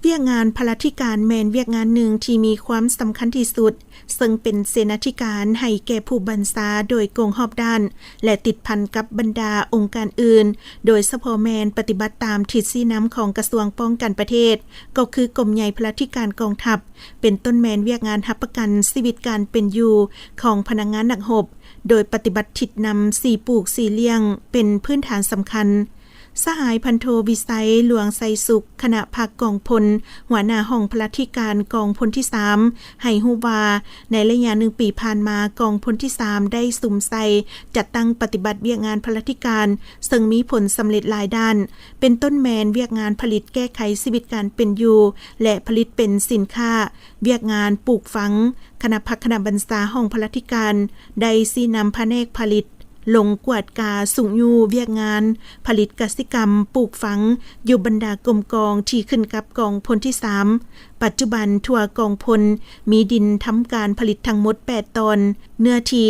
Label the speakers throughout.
Speaker 1: เวียกงานพลาธิการแม่นเวียกงานหนึ่งที่มีความสำคัญที่สุดซึ่งเป็นเสนาธิการให้แก่ผู้บัญชาโดยกงรอบด้านและติดพันกับบรรดาองค์การอื่นโดยเฉพาะแม่นปฏิบัติตามทิศชี้นำของกระทรวงป้องกันประเทศก็คือกรมใหญ่พลาธิการกองทัพเป็นต้นแม่นเวียกงานรับประกันชีวิตการเป็นอยู่ของพนักงานนักรบโดยปฏิบัติทิศนำ4ปลูก4เลี้ยงเป็นพื้นฐานสำคัญสหายพันโทวิสัยหลวงไซสุขคณะภาคกองพลหัวหน้าห้องพลาธิการกองพลที่3ให้ฮู้ว่าในระยะ1ปีผ่านมากองพลที่3ได้สุ่มใส่จัดตั้งปฏิบัติเวียกงานพลาธิการซึ่งมีผลสำเร็จหลายด้านเป็นต้นแมนเวียกงานผลิตแก้ไขชีวิตการเป็นอยู่และผลิตเป็นสินค้าเวียกงานปลูกฝังคณะพักคณะบัญชาห้องพลาธิการได้ชี้นำแผนกผลิตลงกวดกาสุงยูเวียกงานผลิตกสิกรรมปลูกฝังอยู่บรรดากรมกองที่ขึ้นกับกองพลที่3ปัจจุบันทั่วกองพลมีดินทำการผลิตทั้งหมด8ตอนเนื้อที่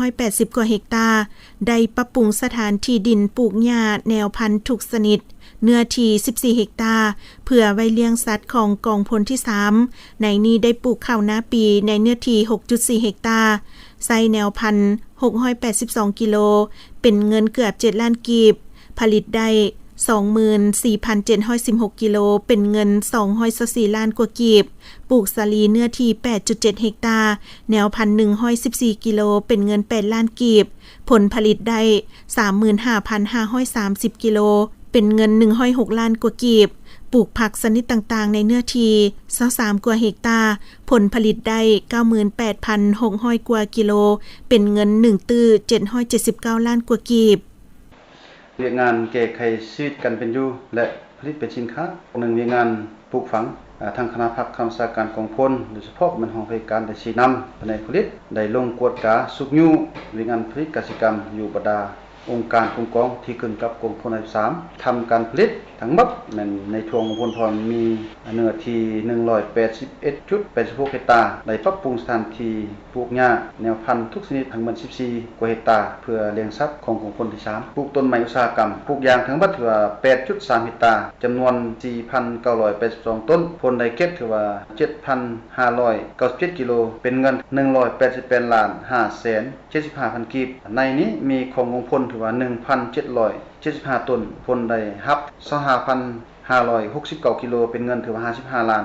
Speaker 1: 180กว่าเฮกตาร์ได้ปรับปรุงสถานที่ดินปลูกหญ้าแนวพันธุ์ทุกชนิดเนื้อที่14เฮกตาร์เพื่อไว้เลี้ยงสัตว์ของกองพลที่3ในนี้ได้ปลูกข้าวนาปีในเนื้อที่ 6.4 เฮกตาร์ใส่แนวพันธุ์682กิโลเป็นเงินเกือบ7ล้านกีบผลิตได้ 24,716 กิโลเป็นเงิน224ล้านกว่ากีบปลูกสาลีเนื้อที่ 8.7 เฮกตาร์แนวพันธุ์114กิโลเป็นเงิน8ล้านกีบผลผลิตได้ 35,530 กิโลเป็นเงิน106ล้านกว่ากีบปลูกผักชนิดต่างๆในเนื้อที่23กว่าเฮกตาร์ผลผลิตได้ 98,600 กว่ากิโลเป็นเงิน779ล้านกว่ากีบ
Speaker 2: เวียกงานแก้ไขชีวิตกันเป็นอยู่และผลิตเป็นสินค้าหนึ่งเวียกงานปลูกฝังทางคณะพักคำสาการกองพลโดยเฉพาะมันห้องบริการได้ชี้นำภายในผลิตได้ลงกวดกาสุกยูเวียกงานผลิตกสิกรรมอยู่บรรดาองค์การกองกองที่ขึ้นกับกองพลที่3ทำการผลิตทั้งหมดในทวงพลพรมีเนื้อที่ 181.86 เฮกตาร์ได้ปรับปรุงสถานที่ปลูกหญ้าแนวพันธุ์ทุกชนิดทั้งหมด14กว่าเฮกตาร์เพื่อเลี้ยงสัตว์ของกองพลที่3ปลูกต้นไม้อุตสาหกรรมปลูกยางทั้งหมดถือว่า 8.3 เฮกตาร์จำนวน 4,982 ต้นผลได้เก็บถือว่า 7,597 กิโลเป็นเงิน 188ล้าน575,000 กีบในนี้มีของกองพลถือว่า 1,775 ต้นผลได้รับ 25,569 กิโลเป็นเงินถือว่า 55ล้าน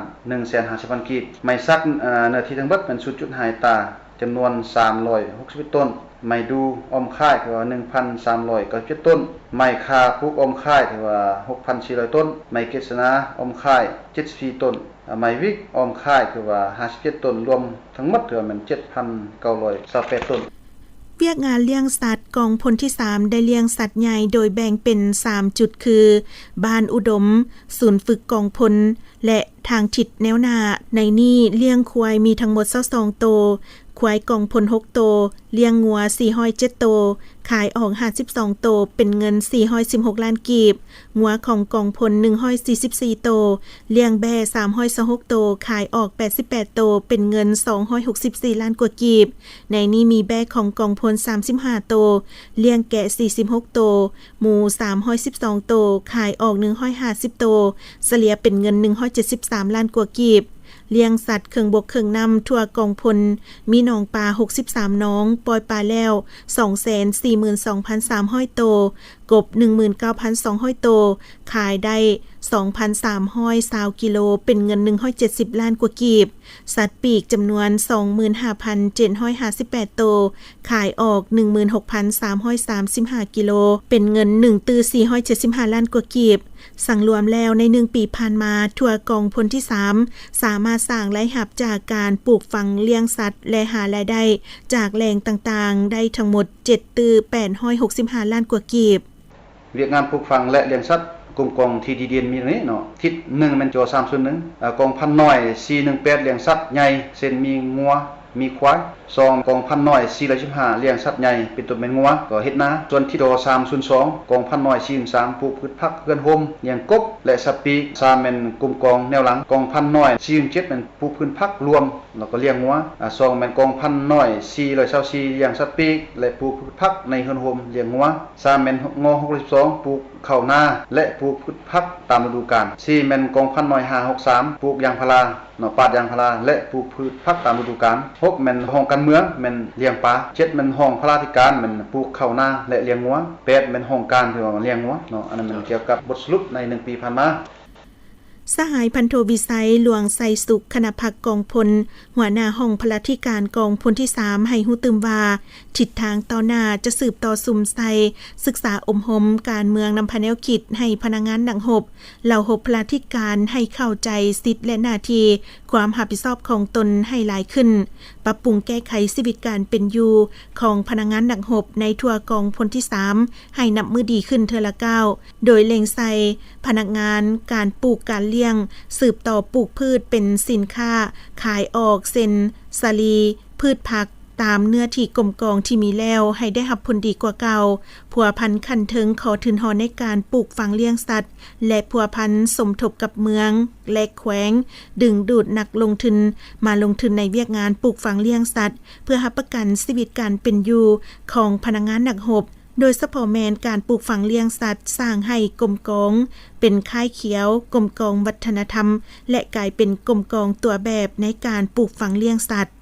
Speaker 2: 150,000 กีบไม้ซักเนื้อที่ทั้งหมดเป็น 0.5 เฮกตาร์จำนวน361ต้นไม้ดูอ้อมค่ายถือว่า 1,397 ต้นไม้คาผูกอ้อมค่ายถือว่า 6,400 ต้นไม้เกษณาอ้อมค่าย74ต้นไม้วิกอ้อมค่ายถือว่า57ต้นรวมทั้งหมดถือว่ามัน 7,928 ต้น
Speaker 1: เวียกงานเลี้ยงสัตว์กองพลที่3ได้เลี้ยงสัตว์ใหญ่โดยแบ่งเป็น3จุดคือบ้านอุดมศูนย์ฝึกกองพลและทางทิศแนวหน้าในนี้เลี้ยงควายมีทั้งหมด22ตัวควายกองพล6ตัวเลี้ยงงัว407ตัวขายออก52ตัวเป็นเงิน416ล้านกีบงัวของกองพล144ตัวเลี้ยงแบ่326ตัวขายออก88ตัวเป็นเงิน264ล้านกว่ากีบในนี้มีแบ่ของกองพล35ตัวเลี้ยงแกะ46ตัวหมู312ตัวขายออก150ตัวเฉลี่ยเป็นเงิน173ล้านกว่ากีบเลี้ยงสัตว์เครื่องบกเครื่องน้ำทั่วกองพลมีหนองปลา63น้องปล่อยปลาแล้ว 242,300 โตวกบ 19,200 โตวขายได้2,320 กิโลเป็นเงิน170ล้านกว่ากีบสัตว์ปีกจำนวน 25,758 โตวขายออก 16,335 กิโลเป็นเงิน1,475 ล้านกว่ากีบสั่งรวมแล้วใน1ปีผ่านมาทั่วกองพลที่3สามารถสร้างรายรับจากการปลูกฝังเลี้ยงสัตว์และหารายได้จากแหล่งต่างๆได้ทั้งหมด 7,865 ล้านกว่ากีบ
Speaker 2: เวียกงานปลูกฝังและเลี้ยงสัตว์กลุ่มกองที่ดีเด่นมีนี้เนาะทิศ1มันจอ3ส่วน1กองพันน้อย418เลี้ยงสัตว์ใหญ่เช่นมีงัว มีควาย2กองพันน้อย415เลี้ยงสัตว์ใหญ่เป็นต้นแม่นงัวก็เฮ็ดนาส่วนที่ดอ302กองพันน้อย43ปลูกพืชผักเรือนโฮมเลี้ยงกบและสัตว์ปีก3แม่นกลุ่มกองแนวหลังกองพันน้อย47แม่นปลูกพืชผักรวมแล้วก็เลี้ยงงัว2แม่นกองพันน้อย424เลี้ยงสัตว์ปีกและปลูกพืชผักในเรือนโฮมเลี้ยงงัว3แม่นงอ62ปลูกข้าวนาและปลูกพืชผักตามฤดูกาล4แม่นกองพันน้อย563ปลูกยางพาราปาดยางพาราและปลูกพืชผักตามฤดูกาล6แม่นห้องการเมืองแม่นเลี้ยงปลา7แม่นห้องพระราชการแม่นปลูกข้าวนาและเลี้ยงงัว8แม่นห้องการที่ว่าเลี้ยงงัวอันนั้นมันเกี่ยวกับบทสรุปใน1ปีผ่านมา
Speaker 1: สหายพันโทวิสัยหลวงไสสุขคณะพักกองพลหัวหน้าห้องพลธิการกองพลที่3ให้ฮู้ตื่มว่าทิศทางต่อหน้าจะสืบต่อสุมไสศึกษาอมหมการเมืองนำพาแนวคิดให้พนักงานดังหบเหล่าหบพลธิการให้เข้าใจสิทธิและหน้าที่ความรับผิดชอบของตนให้หลายขึ้นปรับปรุงแก้ไขชีวิตการเป็นอยู่ของพนักงานดังหบในทั่วกองพลที่3ให้นับมือดีขึ้นเทอละก้าวโดยเล็งใส่พนักงานการปลูกการเลี้ยงสืบต่อปลูกพืชเป็นสินค้าขายออกเซนสาลีพืชผักตามเนื้อที่กลมกองที่มีแล้วให้ได้รับผลดีกว่าเก่าผัวพันคันเทิงขอทุนหอในการปลูกฝังเลี้ยงสัตว์และผัวพันสมทบกับเมืองและแขวงดึงดูดนักลงทุนมาลงทุนในเวียกงานปลูกฝังเลี้ยงสัตว์เพื่อรับประกันชีวิตการเป็นอยู่ของพนักงานนักหบโดยเฉพาะแมนการปลูกฝังเลี้ยงสัตว์สร้างให้กลมกองเป็นค่ายเขียวกลมกองวัฒนธรรมและกลายเป็นกลมกองตัวแบบในการปลูกฝังเลี้ยงสัตว์